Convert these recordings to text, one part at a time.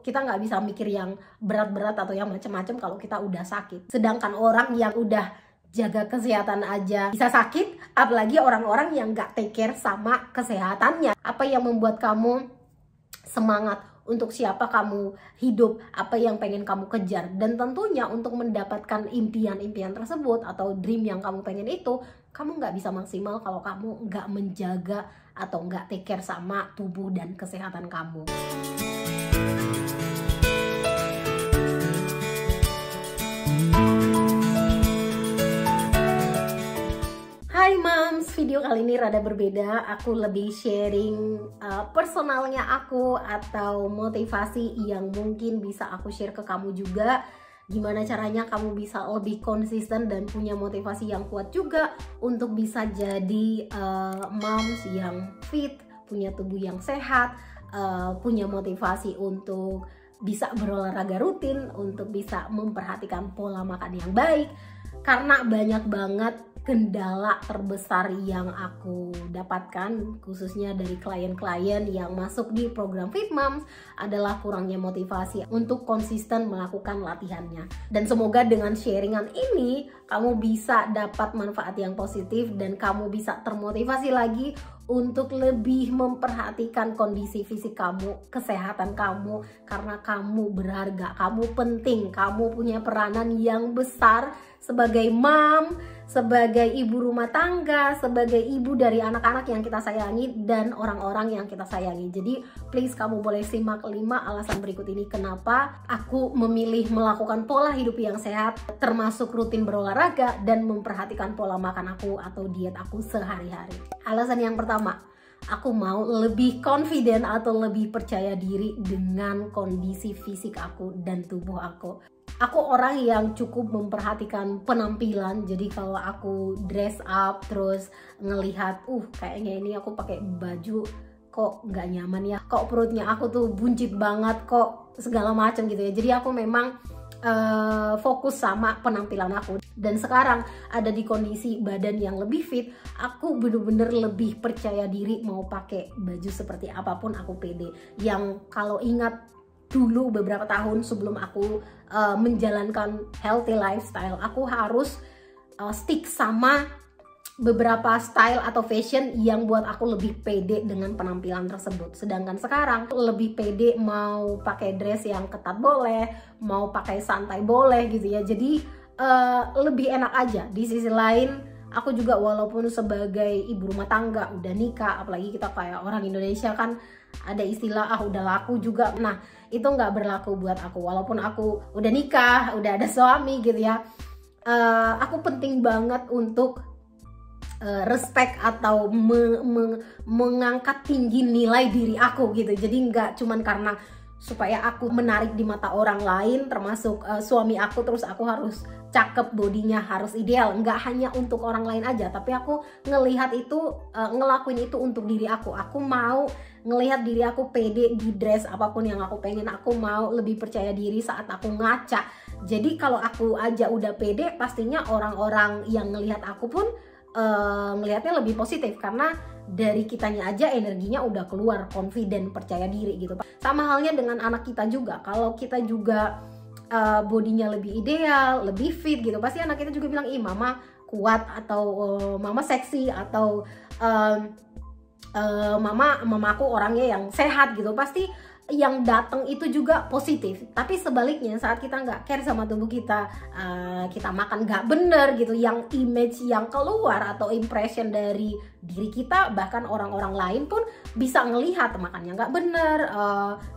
kita nggak bisa mikir yang berat-berat atau yang macam-macam kalau kita udah sakit. Sedangkan orang yang udah jaga kesehatan aja bisa sakit, apalagi orang-orang yang nggak take care sama kesehatannya. Apa yang membuat kamu semangat? Untuk siapa kamu hidup, apa yang pengen kamu kejar, dan tentunya untuk mendapatkan impian-impian tersebut atau dream yang kamu pengen itu, kamu nggak bisa maksimal kalau kamu nggak menjaga atau nggak take care sama tubuh dan kesehatan kamu. Hai moms, video kali ini rada berbeda. Aku lebih sharing personalnya aku atau motivasi yang mungkin bisa aku share ke kamu juga. Gimana caranya kamu bisa lebih konsisten dan punya motivasi yang kuat juga untuk bisa jadi moms yang fit, punya tubuh yang sehat, punya motivasi untuk bisa berolahraga rutin, untuk bisa memperhatikan pola makan yang baik. Karena banyak banget kendala terbesar yang aku dapatkan khususnya dari klien-klien yang masuk di program Fit Moms adalah kurangnya motivasi untuk konsisten melakukan latihannya. Dan semoga dengan sharingan ini kamu bisa dapat manfaat yang positif dan kamu bisa termotivasi lagi untuk lebih memperhatikan kondisi fisik kamu, kesehatan kamu, karena kamu berharga, kamu penting, kamu punya peranan yang besar sebagai mom, sebagai ibu rumah tangga, sebagai ibu dari anak-anak yang kita sayangi dan orang-orang yang kita sayangi. Jadi please kamu boleh simak 5 alasan berikut ini kenapa aku memilih melakukan pola hidup yang sehat, termasuk rutin berolahraga dan memperhatikan pola makan aku atau diet aku sehari-hari. Alasan yang pertama, aku mau lebih confident atau lebih percaya diri dengan kondisi fisik aku dan tubuh aku. Aku orang yang cukup memperhatikan penampilan, jadi kalau aku dress up terus ngelihat, kayaknya ini aku pakai baju kok nggak nyaman ya, kok perutnya aku tuh buncit banget, kok segala macam gitu ya. Jadi aku memang fokus sama penampilan aku. Dan sekarang ada di kondisi badan yang lebih fit, aku bener-bener lebih percaya diri mau pakai baju seperti apapun aku pede. Yang kalau ingat dulu beberapa tahun sebelum aku menjalankan healthy lifestyle, aku harus stick sama beberapa style atau fashion yang buat aku lebih pede dengan penampilan tersebut. Sedangkan sekarang lebih pede mau pakai dress yang ketat boleh, mau pakai santai boleh gitu ya. Jadi lebih enak aja. Di sisi lain aku juga walaupun sebagai ibu rumah tangga udah nikah, apalagi kita kayak orang Indonesia kan ada istilah udah laku juga. Nah itu nggak berlaku buat aku walaupun aku udah nikah, udah ada suami gitu ya. Aku penting banget untuk respect atau mengangkat tinggi nilai diri aku gitu. Jadi nggak cuman karena supaya aku menarik di mata orang lain, termasuk suami aku, terus aku harus cakep, bodinya harus ideal. Nggak hanya untuk orang lain aja, tapi aku ngelihat itu, ngelakuin itu untuk diri aku. Aku mau ngelihat diri aku pede di dress apapun yang aku pengen. Aku mau lebih percaya diri saat aku ngaca. Jadi kalau aku aja udah pede, pastinya orang-orang yang ngelihat aku pun ngelihatnya lebih positif, karena dari kitanya aja energinya udah keluar, confident, percaya diri gitu. Sama halnya dengan anak kita juga, kalau kita juga bodinya lebih ideal, lebih fit gitu, pasti anak kita juga bilang, ih mama kuat, atau mama seksi, atau mama aku orangnya yang sehat gitu. Pasti yang datang itu juga positif. Tapi sebaliknya saat kita nggak care sama tubuh kita, kita makan nggak bener gitu, yang image yang keluar atau impression dari diri kita, bahkan orang-orang lain pun bisa ngelihat makannya nggak bener,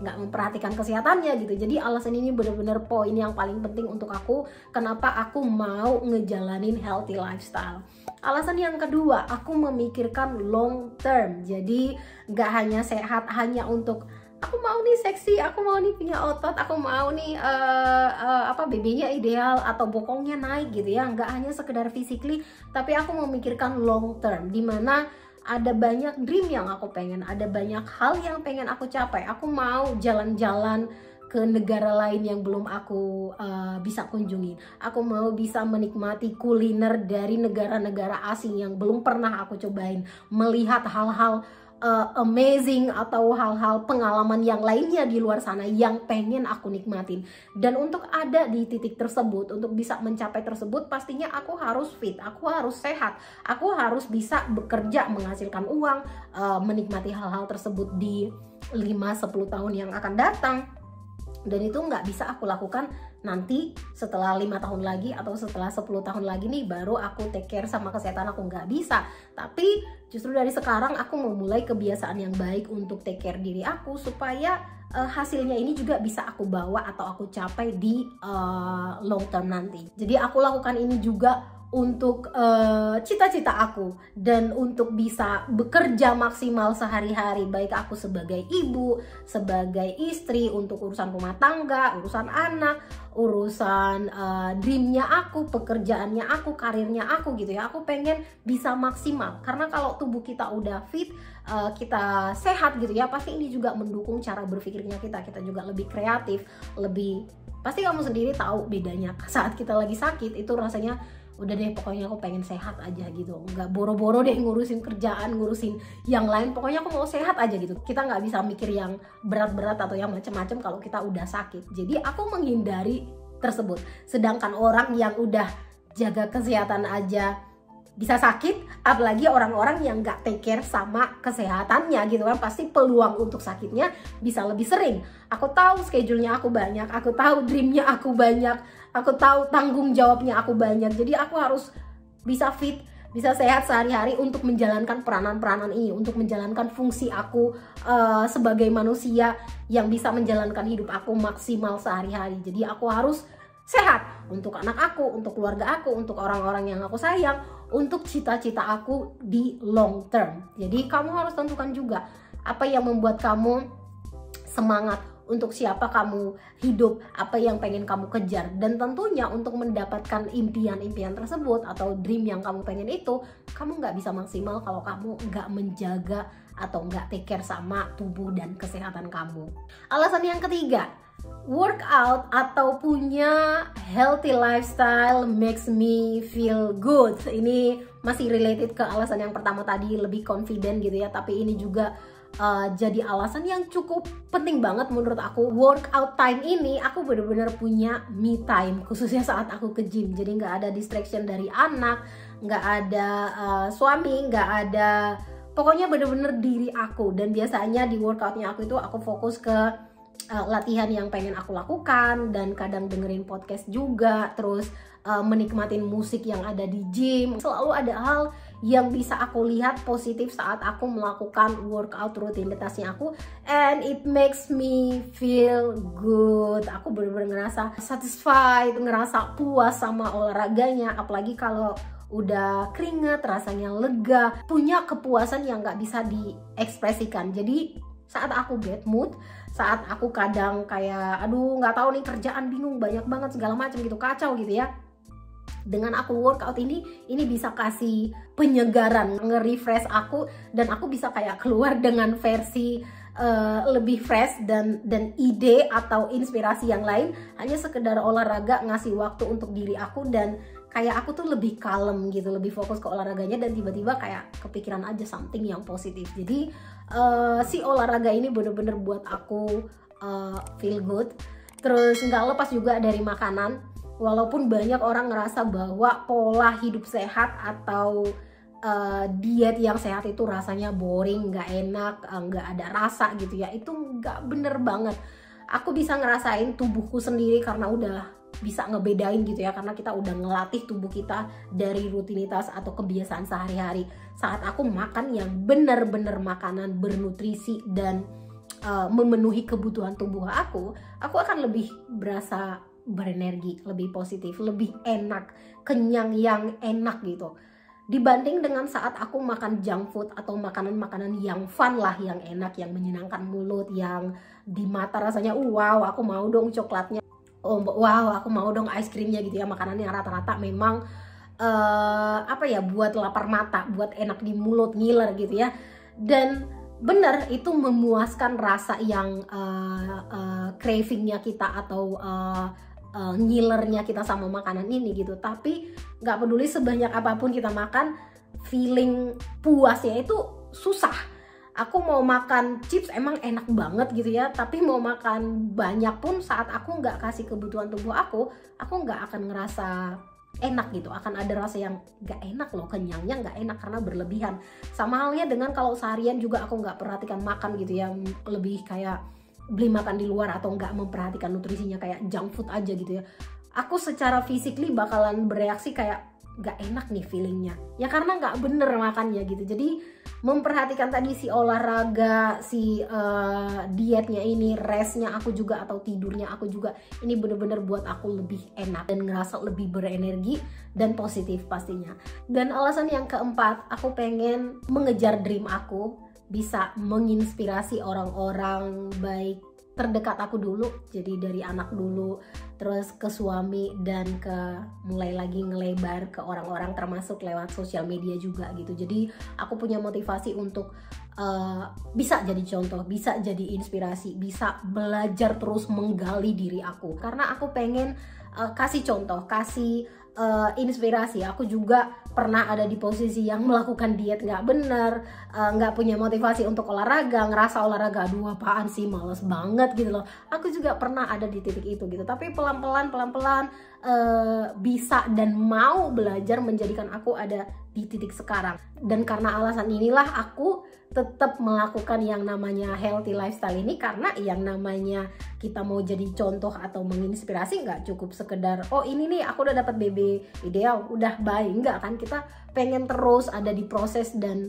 nggak memperhatikan kesehatannya gitu. Jadi alasan ini bener-bener poin yang paling penting untuk aku, kenapa aku mau ngejalanin healthy lifestyle. Alasan yang kedua, aku memikirkan long term. Jadi nggak hanya sehat hanya untuk aku mau nih seksi, aku mau nih punya otot, aku mau nih BB-nya ideal atau bokongnya naik gitu ya. Nggak hanya sekedar physically, tapi aku memikirkan long term, dimana ada banyak dream yang aku pengen, ada banyak hal yang pengen aku capai. Aku mau jalan-jalan ke negara lain yang belum aku bisa kunjungi. Aku mau bisa menikmati kuliner dari negara-negara asing yang belum pernah aku cobain, melihat hal-hal amazing atau hal-hal pengalaman yang lainnya di luar sana yang pengen aku nikmatin. Dan untuk ada di titik tersebut, untuk bisa mencapai tersebut, pastinya aku harus fit, aku harus sehat, aku harus bisa bekerja, menghasilkan uang, menikmati hal-hal tersebut di 5-10 tahun yang akan datang. Dan itu nggak bisa aku lakukan nanti setelah 5 tahun lagi atau setelah 10 tahun lagi nih baru aku take care sama kesehatan aku, nggak bisa. Tapi justru dari sekarang aku memulai kebiasaan yang baik untuk take care diri aku supaya hasilnya ini juga bisa aku bawa atau aku capai di long term nanti. Jadi aku lakukan ini juga untuk cita-cita aku dan untuk bisa bekerja maksimal sehari-hari, baik aku sebagai ibu, sebagai istri, untuk urusan rumah tangga, urusan anak, urusan dreamnya aku, pekerjaannya aku, karirnya aku gitu ya. Aku pengen bisa maksimal karena kalau tubuh kita udah fit, kita sehat gitu ya, pasti ini juga mendukung cara berpikirnya kita juga lebih kreatif, lebih, pasti kamu sendiri tahu bedanya saat kita lagi sakit itu rasanya udah deh pokoknya aku pengen sehat aja gitu, nggak boro-boro deh ngurusin kerjaan, ngurusin yang lain, pokoknya aku mau sehat aja gitu. Kita nggak bisa mikir yang berat-berat atau yang macam-macam kalau kita udah sakit. Jadi aku menghindari tersebut. Sedangkan orang yang udah jaga kesehatan aja bisa sakit, apalagi orang-orang yang nggak take care sama kesehatannya gitu kan, pasti peluang untuk sakitnya bisa lebih sering. Aku tahu schedule-nya aku banyak, aku tahu dream-nya aku banyak, aku tahu tanggung jawabnya aku banyak, jadi aku harus bisa fit, bisa sehat sehari-hari untuk menjalankan peranan-peranan ini, untuk menjalankan fungsi aku sebagai manusia yang bisa menjalankan hidup aku maksimal sehari-hari. Jadi aku harus sehat untuk anak aku, untuk keluarga aku, untuk orang-orang yang aku sayang, untuk cita-cita aku di long term. Jadi kamu harus tentukan juga apa yang membuat kamu semangat, untuk siapa kamu hidup, apa yang pengen kamu kejar. Dan tentunya untuk mendapatkan impian-impian tersebut atau dream yang kamu pengen itu, kamu nggak bisa maksimal kalau kamu nggak menjaga atau nggak take care sama tubuh dan kesehatan kamu. Alasan yang ketiga, workout atau punya healthy lifestyle makes me feel good. Ini masih related ke alasan yang pertama tadi, lebih confident gitu ya, tapi ini juga jadi alasan yang cukup penting banget menurut aku. Workout time ini aku bener-bener punya me time, khususnya saat aku ke gym. Jadi nggak ada distraction dari anak, nggak ada suami, nggak ada, pokoknya bener-bener diri aku. Dan biasanya di workoutnya aku itu aku fokus ke latihan yang pengen aku lakukan, dan kadang dengerin podcast juga, terus menikmatin musik yang ada di gym. Selalu ada hal yang bisa aku lihat positif saat aku melakukan workout rutinitasnya aku, and it makes me feel good. Aku bener-bener ngerasa satisfied, ngerasa puas sama olahraganya, apalagi kalau udah keringat, rasanya lega, punya kepuasan yang nggak bisa diekspresikan. Jadi saat aku bad mood, saat aku kadang kayak aduh nggak tahu nih kerjaan, bingung, banyak banget segala macam gitu, kacau gitu ya, dengan aku workout ini bisa kasih penyegaran, nge-refresh aku, dan aku bisa kayak keluar dengan versi lebih fresh dan ide atau inspirasi yang lain, hanya sekedar olahraga, ngasih waktu untuk diri aku, dan kayak aku tuh lebih kalem gitu, lebih fokus ke olahraganya, dan tiba-tiba kayak kepikiran aja something yang positif. Jadi si olahraga ini bener-bener buat aku feel good. Terus nggak lepas juga dari makanan. Walaupun banyak orang ngerasa bahwa pola hidup sehat atau diet yang sehat itu rasanya boring, nggak enak, nggak ada rasa gitu ya, itu nggak bener banget. Aku bisa ngerasain tubuhku sendiri karena udah bisa ngebedain gitu ya, karena kita udah ngelatih tubuh kita dari rutinitas atau kebiasaan sehari-hari. Saat aku makan yang bener-bener makanan bernutrisi dan memenuhi kebutuhan tubuh aku akan lebih berasa berenergi, lebih positif, lebih enak, kenyang yang enak gitu, dibanding dengan saat aku makan junk food atau makanan-makanan yang fun lah, yang enak, yang menyenangkan mulut, yang di mata rasanya wow aku mau dong coklatnya, oh wow aku mau dong ice creamnya gitu ya. Makanan yang rata-rata memang apa ya, buat lapar mata, buat enak di mulut, ngiler gitu ya. Dan bener itu memuaskan rasa yang cravingnya kita atau ngilernya kita sama makanan ini gitu. Tapi nggak peduli sebanyak apapun kita makan, feeling puasnya itu susah. Aku mau makan chips emang enak banget gitu ya, tapi mau makan banyak pun saat aku nggak kasih kebutuhan tubuh aku nggak akan ngerasa enak gitu. Akan ada rasa yang nggak enak loh, kenyangnya nggak enak karena berlebihan. Sama halnya dengan kalau seharian juga aku nggak perhatikan makan gitu ya, lebih kayak beli makan di luar atau nggak memperhatikan nutrisinya kayak junk food aja gitu ya. Aku secara physically bakalan bereaksi kayak nggak enak nih feelingnya ya, karena nggak bener makannya gitu. Jadi memperhatikan tadi si olahraga, si dietnya ini, restnya aku juga atau tidurnya aku juga, ini bener-bener buat aku lebih enak dan ngerasa lebih berenergi dan positif pastinya. Dan alasan yang keempat, aku pengen mengejar dream aku, bisa menginspirasi orang-orang baik terdekat aku dulu, jadi dari anak dulu, terus ke suami, dan ke mulai lagi ngelebar ke orang-orang termasuk lewat sosial media juga gitu. Jadi aku punya motivasi untuk bisa jadi contoh, bisa jadi inspirasi, bisa belajar terus menggali diri aku, karena aku pengen kasih contoh, kasih inspirasi. Aku juga pernah ada di posisi yang melakukan diet nggak bener, nggak punya motivasi untuk olahraga, ngerasa olahraga aduh apaan sih, males banget gitu loh. Aku juga pernah ada di titik itu gitu, tapi pelan-pelan bisa dan mau belajar menjadikan aku ada di titik sekarang. Dan karena alasan inilah aku tetap melakukan yang namanya healthy lifestyle ini, karena yang namanya kita mau jadi contoh atau menginspirasi nggak cukup sekedar oh ini nih aku udah dapat BB ideal udah baik, nggak kan. Kita pengen terus ada di proses dan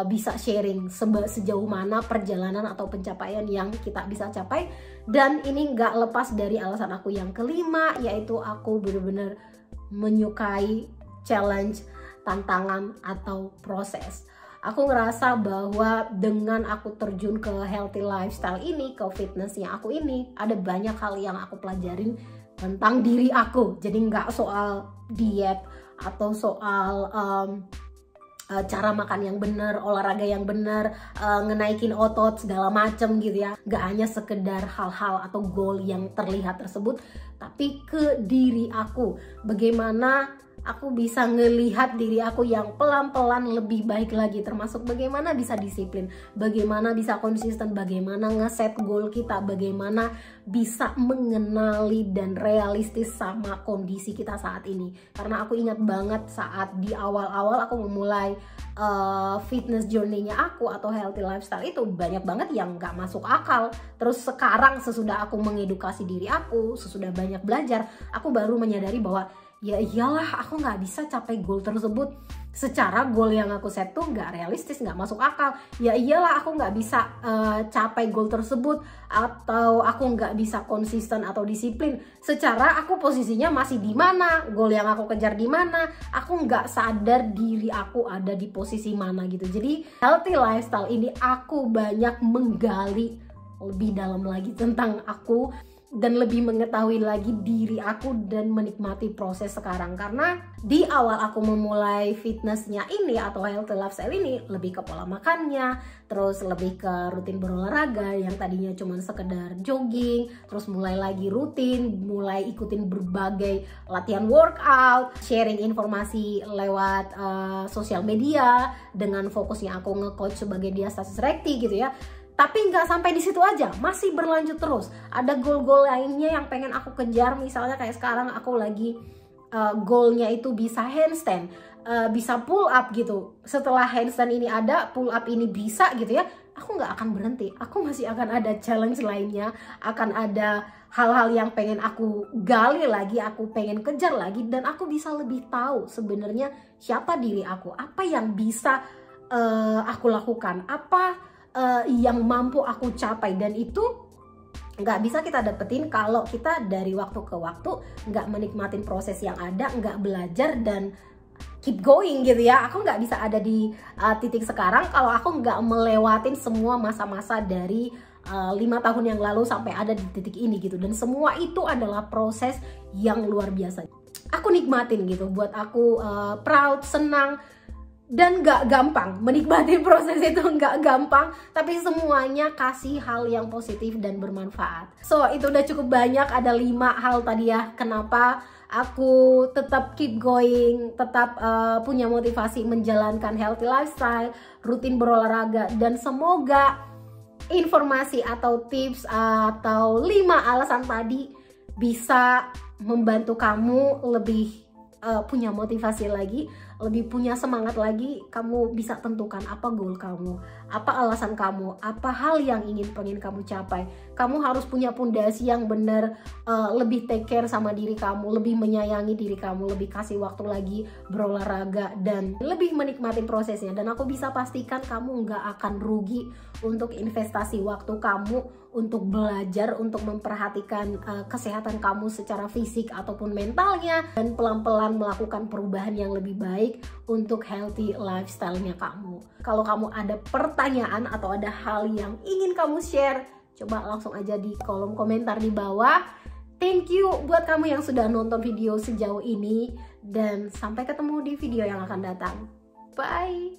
bisa sharing sejauh mana perjalanan atau pencapaian yang kita bisa capai. Dan ini nggak lepas dari alasan aku yang kelima, yaitu aku benar-benar menyukai challenge, tantangan atau proses. Aku ngerasa bahwa dengan aku terjun ke healthy lifestyle ini, ke fitnessnya aku ini, ada banyak hal yang aku pelajarin tentang diri aku. Jadi nggak soal diet atau soal cara makan yang benar, olahraga yang benar, ngenaikin otot segala macem gitu ya. Nggak hanya sekedar hal-hal atau goal yang terlihat tersebut, tapi ke diri aku. Bagaimana aku bisa ngelihat diri aku yang pelan-pelan lebih baik lagi, termasuk bagaimana bisa disiplin, bagaimana bisa konsisten, bagaimana ngeset goal kita, bagaimana bisa mengenali dan realistis sama kondisi kita saat ini. Karena aku ingat banget saat di awal-awal aku memulai fitness journey-nya aku atau healthy lifestyle itu, banyak banget yang gak masuk akal. Terus sekarang sesudah aku mengedukasi diri aku, sesudah banyak belajar, aku baru menyadari bahwa ya iyalah aku nggak bisa capai goal tersebut. Secara goal yang aku set tuh nggak realistis, nggak masuk akal. Ya iyalah aku nggak bisa capai goal tersebut, atau aku nggak bisa konsisten atau disiplin. Secara aku posisinya masih di mana, goal yang aku kejar di mana, aku nggak sadar diri aku ada di posisi mana gitu. Jadi healthy lifestyle ini aku banyak menggali lebih dalam lagi tentang aku, dan lebih mengetahui lagi diri aku dan menikmati proses sekarang. Karena di awal aku memulai fitnessnya ini atau healthy lifestyle ini lebih ke pola makannya, terus lebih ke rutin berolahraga yang tadinya cuma sekedar jogging, terus mulai lagi rutin, mulai ikutin berbagai latihan workout, sharing informasi lewat sosial media dengan fokusnya aku nge-coach sebagai diastasis recti gitu ya. Tapi nggak sampai di situ aja, masih berlanjut terus. Ada goal-goal lainnya yang pengen aku kejar, misalnya kayak sekarang aku lagi goalnya itu bisa handstand, bisa pull up gitu. Setelah handstand ini ada, pull up ini bisa gitu ya, aku nggak akan berhenti. Aku masih akan ada challenge lainnya, akan ada hal-hal yang pengen aku gali lagi, aku pengen kejar lagi, dan aku bisa lebih tahu sebenarnya siapa diri aku, apa yang bisa aku lakukan, apa yang mampu aku capai. Dan itu nggak bisa kita dapetin kalau kita dari waktu ke waktu nggak menikmatin proses yang ada, nggak belajar dan keep going gitu ya. Aku nggak bisa ada di titik sekarang kalau aku nggak melewatin semua masa-masa dari 5 tahun yang lalu sampai ada di titik ini gitu. Dan semua itu adalah proses yang luar biasa. Aku nikmatin gitu, buat aku proud, senang, Dan gak gampang, menikmati proses itu gak gampang, tapi semuanya kasih hal yang positif dan bermanfaat. So itu udah cukup banyak, ada 5 hal tadi ya, kenapa aku tetap keep going, tetap punya motivasi menjalankan healthy lifestyle, rutin berolahraga, dan semoga informasi atau tips atau 5 alasan tadi bisa membantu kamu lebih punya motivasi lagi, lebih punya semangat lagi. Kamu bisa tentukan apa goal kamu, apa alasan kamu, apa hal yang pengen kamu capai. Kamu harus punya pondasi yang benar, lebih take care sama diri kamu, lebih menyayangi diri kamu, lebih kasih waktu lagi berolahraga, dan lebih menikmati prosesnya. Dan aku bisa pastikan kamu nggak akan rugi untuk investasi waktu kamu untuk belajar, untuk memperhatikan kesehatan kamu secara fisik ataupun mentalnya, dan pelan-pelan melakukan perubahan yang lebih baik untuk healthy lifestyle-nya kamu. Kalau kamu ada pertanyaan atau ada hal yang ingin kamu share, coba langsung aja di kolom komentar di bawah. Thank you buat kamu yang sudah nonton video sejauh ini, dan sampai ketemu di video yang akan datang. Bye!